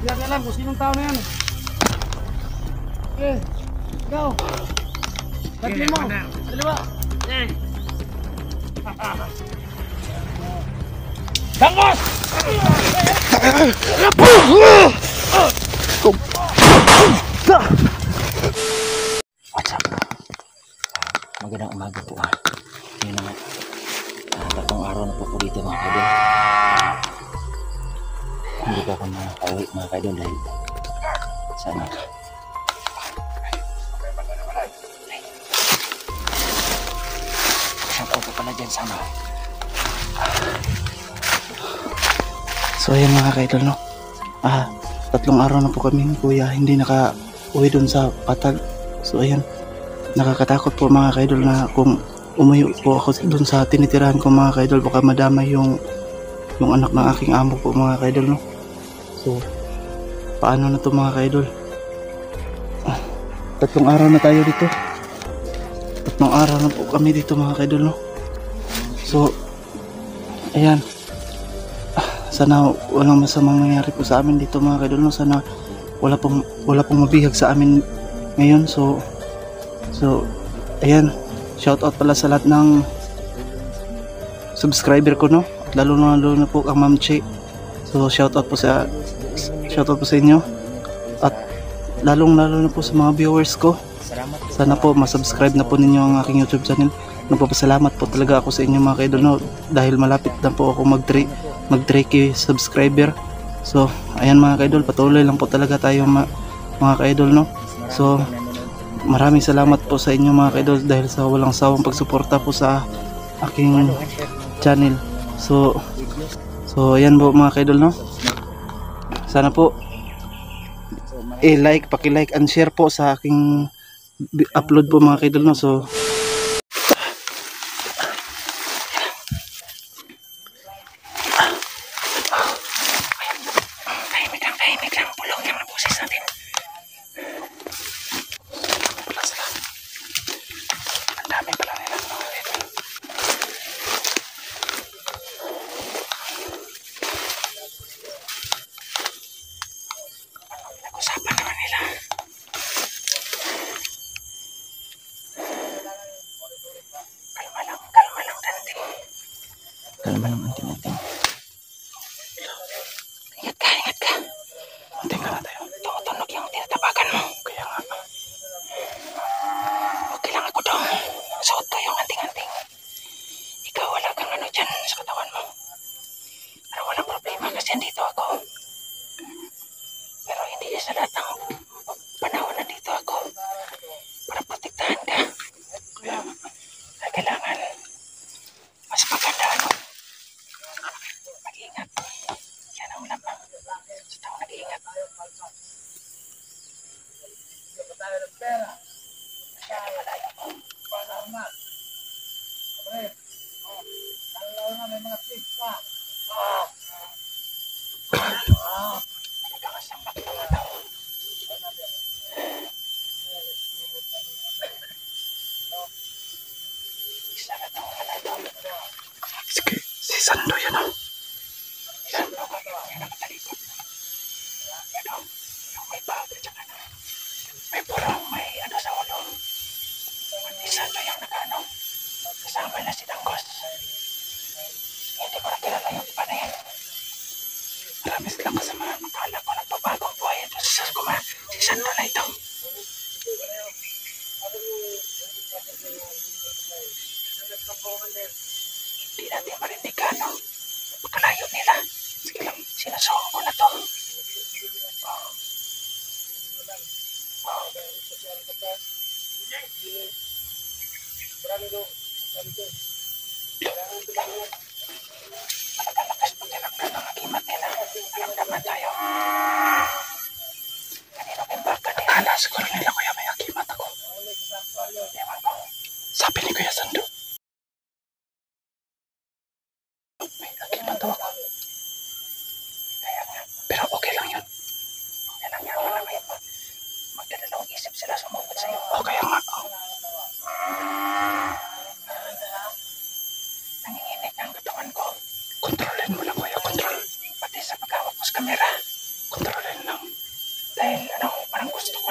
Hindi natin alam kung sinong tao na yan. Okay. Ikaw. Sabihin mo. Dalawa. Dangos! What's up? Magandang umaga po Yun na tatlong araw na po po dito mga kaidol. Hindi pa ako nakauwi mga kaidol dahil sana shout out ko pala dyan sana. So ayan mga kaidol no. Tatlong araw na po kami ni kuya hindi naka-uwi dun sa patag. So ayan, nakakatakot po mga kaidol na kung umuwi po ako dun sa tinitirahan ko mga kaidol baka madamay yung anak ng aking amo po mga kaidol no. So paano na to mga kaidol? Tatlong araw na tayo dito. Tatlong araw na po kami dito mga kaidol no. So ayan, sana walang masamang nangyari po sa amin dito mga kaidol no. Sana wala pong mabihag sa amin ngayon. So ayan, shout out pala sa lahat ng subscriber ko no, lalo na po ang Ma'am Che. So shout out po sa inyo at lalong na po sa mga viewers ko. Sana po masubscribe na po ninyo ang aking YouTube channel. Nagpapasalamat po talaga ako sa inyo mga kaidol no, dahil malapit na po ako mag 3K subscriber. So ayan mga kaidol, patuloy lang po talaga tayo mga kaidol no. So maraming salamat po sa inyo mga kaidol dahil sa walang sawang pagsuporta po sa aking channel. So ayan po mga kaidol no. Sana po paki-like and share po sa aking upload po mga kaidol no. So tahimik lang, bulong yung boses natin. Ang dami pala nila mga kaidol. Nag-usapan naman nila. Kalma lang Danting. Kalma lang Danting. Ingat ka. Anting ka na tayo. Tumutunog yung tinatabagan mo. Kaya nga. Okay lang ako dong. Suot ko yung anting-anting. Ikaw wala kang ano dyan sa katawan mo. Pero walang problema kasi andito ako. Pero hindi sa lahat ng panahon nandito ako para protektahan ka. Kaya kailangan mas maganda ano, mag-iingat. Yan ang lamang sa tao nag-iingat. Masyado malayo ko. Nagkakasang magpapataw. Isa na itong malataw. Sige, si Sando yun o. Yan, yung nakatalikod. Yan o, yung may bag at saka na. May burang, may ano sa ulo. Si Sando yung nagano. Kasama na si Dangos. Hindi ko na kilala yung iba na yan. Marami silang kasama. Makala ko nagpabagong buhay ito sa Sasguma. Si Sando na ito. Hindi natin marinig ano.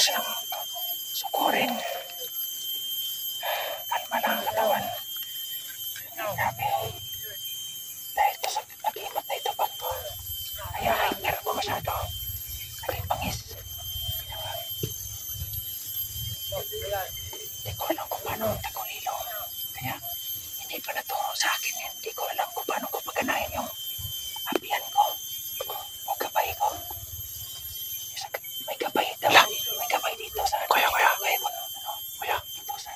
silang sukurin. Kalma na ang katawan. Grabe. Dahil ito sa nag-iimat na ito pag kaya hinder ko masyado. Naging pangis. Hindi ko alam kung paano tagulilo. Kaya hindi pa naturo sa akin yan. Hindi ko alam kung paano ko pagkanahin yung apian ko o gabay ko. May gabay daw. May gabay dito sa kuya. Gabay mo na. Ano? Kuya. Dito sa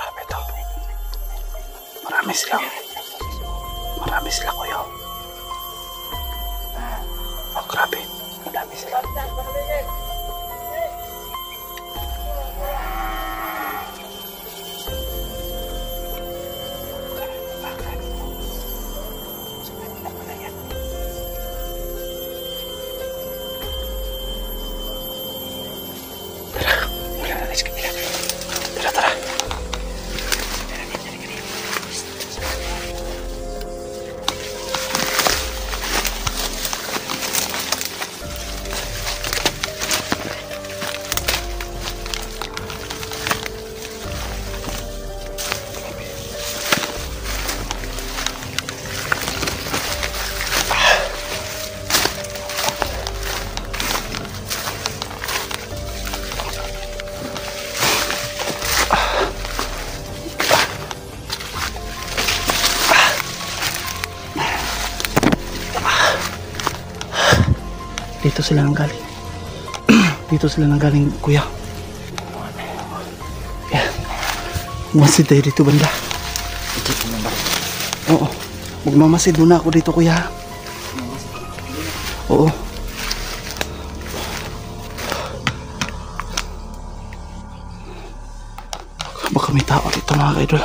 grabe to. Marami sila kuya. Oh, grabe. Marami sila. Tara. Dito sila nanggaling. Dito sila nanggaling, kuya. Yan. Masid tayo dito banda. Oo. Magmamasid muna ako dito, kuya. Oo. Baka may tao dito, mga kaidol.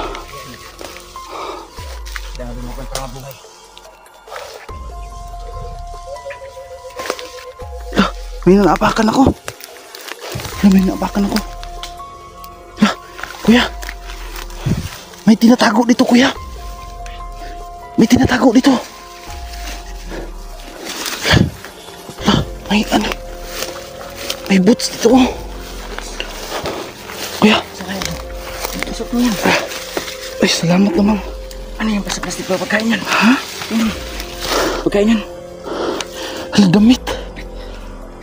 Dami mo kang trabuhay. May naapakan ako. May naapakan ako. Kuya. May tinatago dito, kuya. May tinatago dito. May ano. May boots dito. Kuya. Tusok mo yan. Ay, salamat naman. Ano yung plastic pa? Pagkain yan. Ha? Pagkain yan. Ang damit.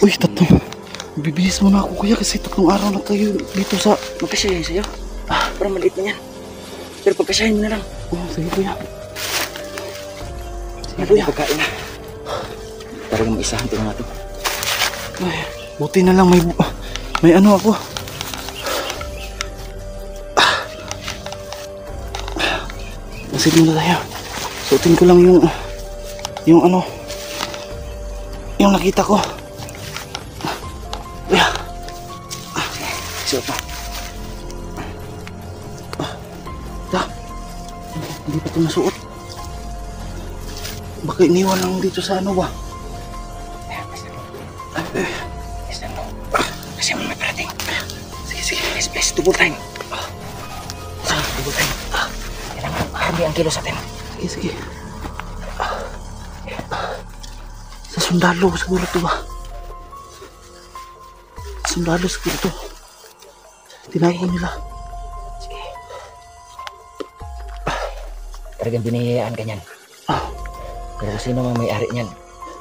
Uy, tatlong. Bibihis muna ako, kuya, kasi tatlong araw na tayo dito sa... Magkasyahin sa'yo. Parang maliit na yan. Pero pagkasyahin mo na lang. Oh, sige, kuya. Sige, kuya. Pagkain na. Parang maisahan ito nga ito. Ay, buti na lang may ano ako. Masid muna tayo. Suotin ko lang yung ano, yung nakita ko. Kuya. Suot mo. Hindi pa ito nasuot. Baka iniwan lang dito sa ano ba? Listen mo. Kasi mo may parating. Sige. Please. Double time. Double time. Kailangan marami ang kilo sa atin. Sige. Sa sundalo siguro ito ba? Sundalo siguro ito. Tinago nila. Sige. Talagang binihiyaan ka niyan. Pero kung sino mang may-ari niyan,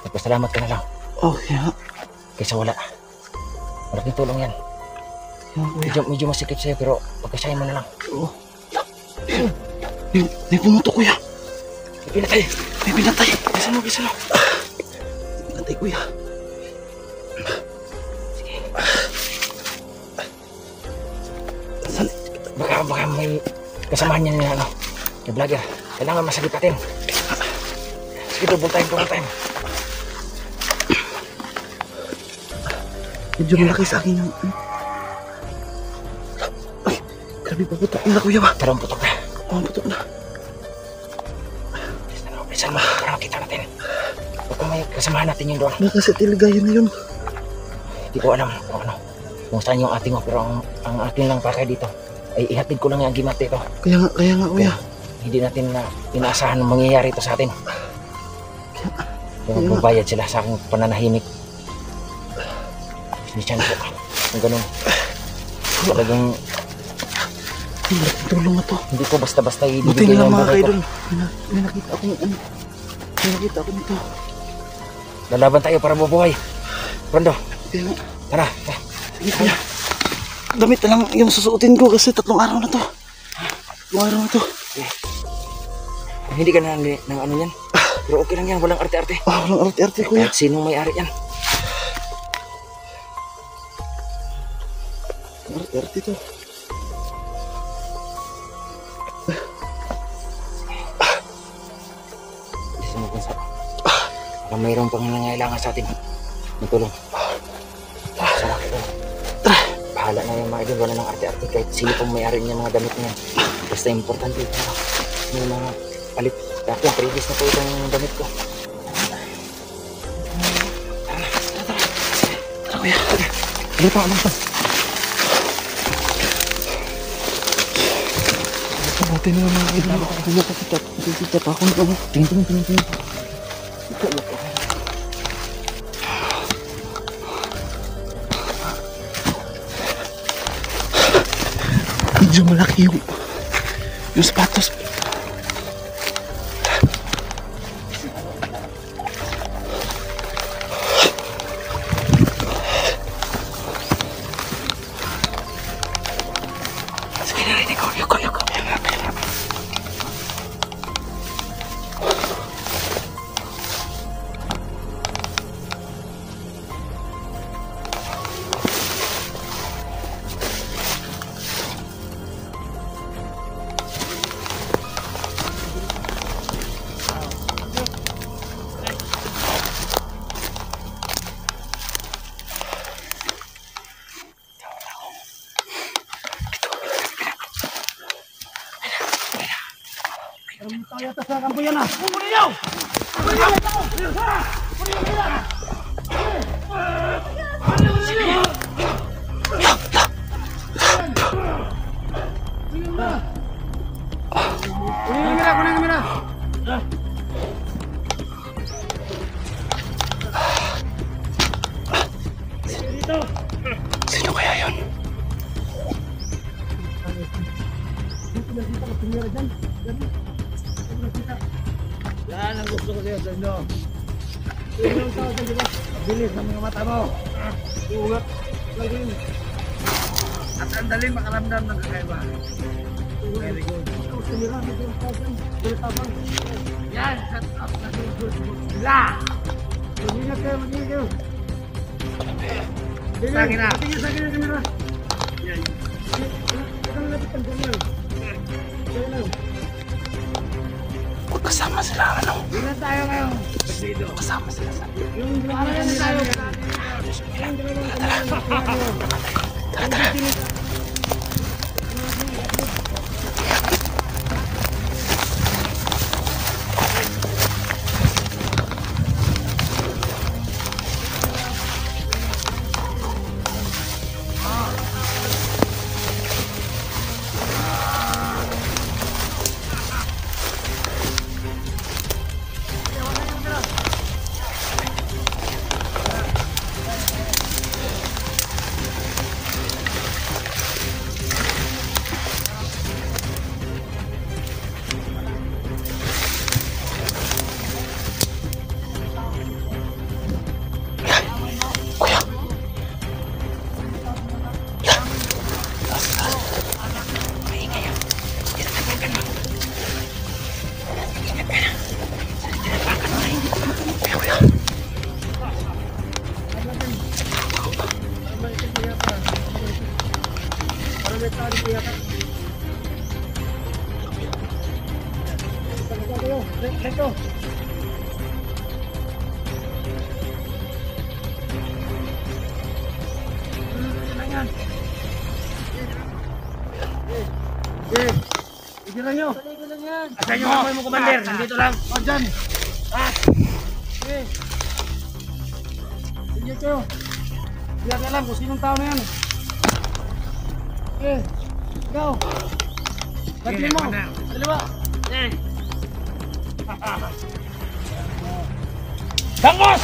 magpasalamat ka na lang. Oh, yeah. Kaysa wala. Malaking tulong yan. Yeah, kuya. Medyo masikip sa'yo pero pagkasahin mo na lang. Oo. May pumunto, kuya. May pinatay. May pinatay. Bisa mo. Pinatay, kuya. Sige. Sali. Baka may kasamahan niya na ano, yung vlogger. Kailangan masagip natin. Sige, double time. Medyo malaki sa akin yung... Ay, grabe pa putok na, kuya ba? Parang putok na. Parang putok na. Bilisan mo para makita natin. Baka may kasamahan natin yung doon. Baka sa tiligayan na yun. Hindi ko alam kung saan yung ating pero ang akin lang pakay dito ay ihatid ko lang yung agimat dito. Kaya nga kuya. Hindi natin na inaasahan ang mangyayari ito sa atin. Kung magbabayad sila sa aking pananahimik. Sinisyan po. Kung ganun. Talagang Tulong na to. hindi ko basta-basta Buti ibibigay na lang yung mga buhay ko. kaidol. May nakita ako ano. May nakita ako nito. Lalaban tayo para mabuhay. Rondo, Kaya nga. tara. Sige kuya. Damit na lang yung susuotin ko kasi 3 araw na to. 3 araw na to. Hindi ka na ng ano yan. Pero okay lang yan, walang arte-arte. Walang arte-arte kuya. Kahit sinong may-ari yan. Arte-arte to. Isa mo kung sa... Baka mayroong pangangailangan sa atin. Matulong. Salamat ko. Bahala na yung mga idol, wala ng arte-arte. Kahit sino pang may-ari niya mga damit niya. Basta importante. May mga palit. Dati, previous na po itong damit ko. Tara kuya. Ano pa, ano pa? Buti na lang mga kaidol. Nakikita pa ako nito. Tingin. Medyo malaki yung sapatos. Sige na rin ikaw. Yuko. Tayo atas sa kampo yan ah. Kunin niyo! Kunin kamera. Sino kaya yun? Yan ang gusto ko sa'yo sa inyo. Tingnan ang tao dyan, diba? Bilis ng mga mata mo. Ugat. Lagin. At ang dali makaramdam ng kakaiba. Very good. Tumira, may yung tao dyan. Tabang. Yan, shut up na good. Sila! Mag-ingat kayo. Lagi na. Tingnan sa akin ang kamera. Yan. Ang lapit ang kamera. Yan lang. Kasama sila ano? Ilan tayo ngayon? Kasama sila sa... Yung ano na tayo? Tara. Let's go. Igiran nyo. Asan yung kamay mo, Commander? Nandito lang. O, dyan. Okay. Sige kayo. Hindi natin alam kung sinong tao na yan. Okay. Ikaw. Lagyan mo. Dalawa. Tangos!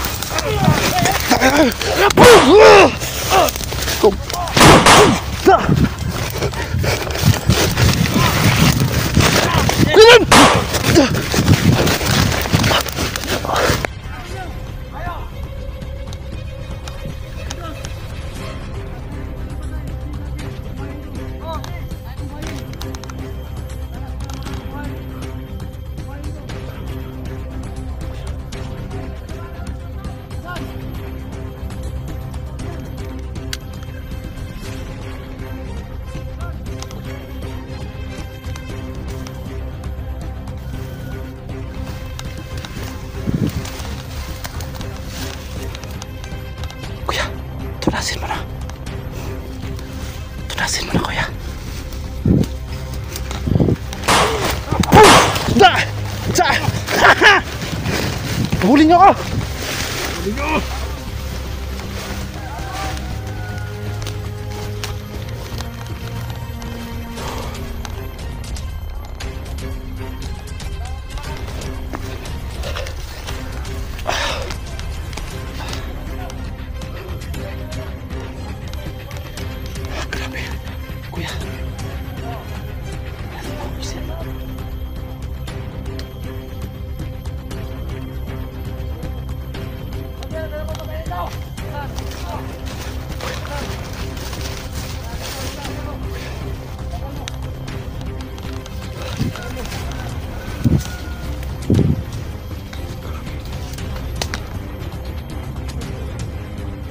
Kuya, tunasin mo na. Tunasin mo na, kuya. Huli niyo ako! Huli niyo! Grabe. Kuya.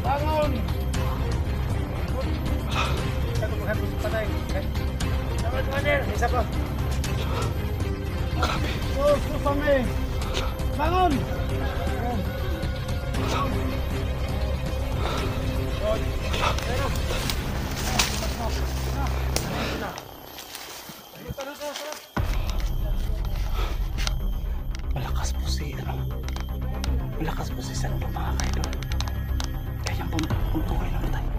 Bangon! Isa pa. Sus kami. Bangon! Malakas po si malakas po si San mga kaidol. Kaya pumpukoy lang tayo.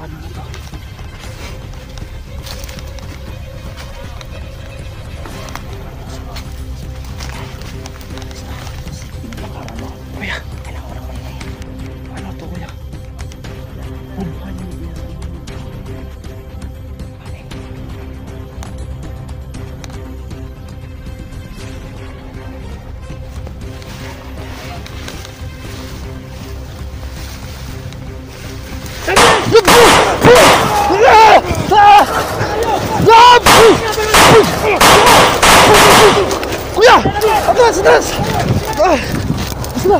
Paano na to? Kuya, ano to kuya? Bumbukan niyo kuya. Kuya! Atras! Atras! Basta!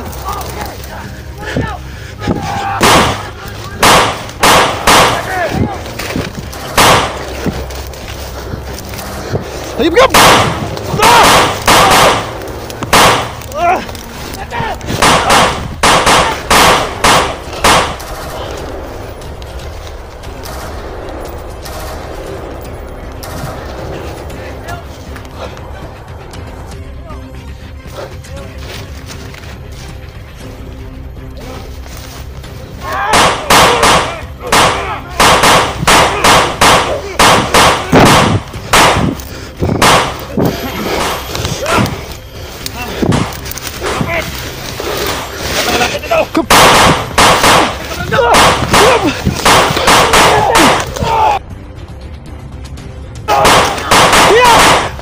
Hayop ka!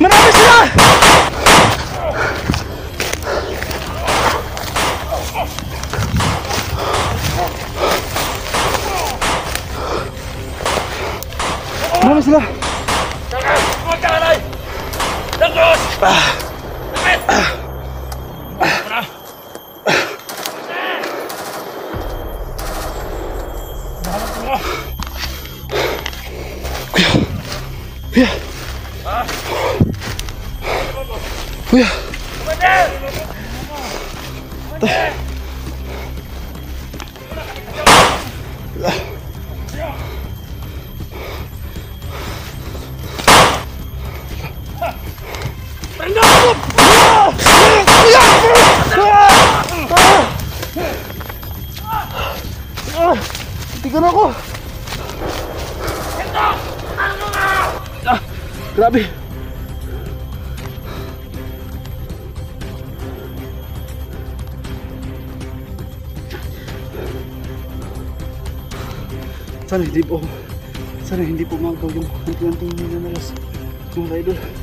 Marami sila! Marami sila! Kuya! Kuya! Tigan ako! Grabe! Sana hindi po magaw yung anting-anting nila nalas mga idol.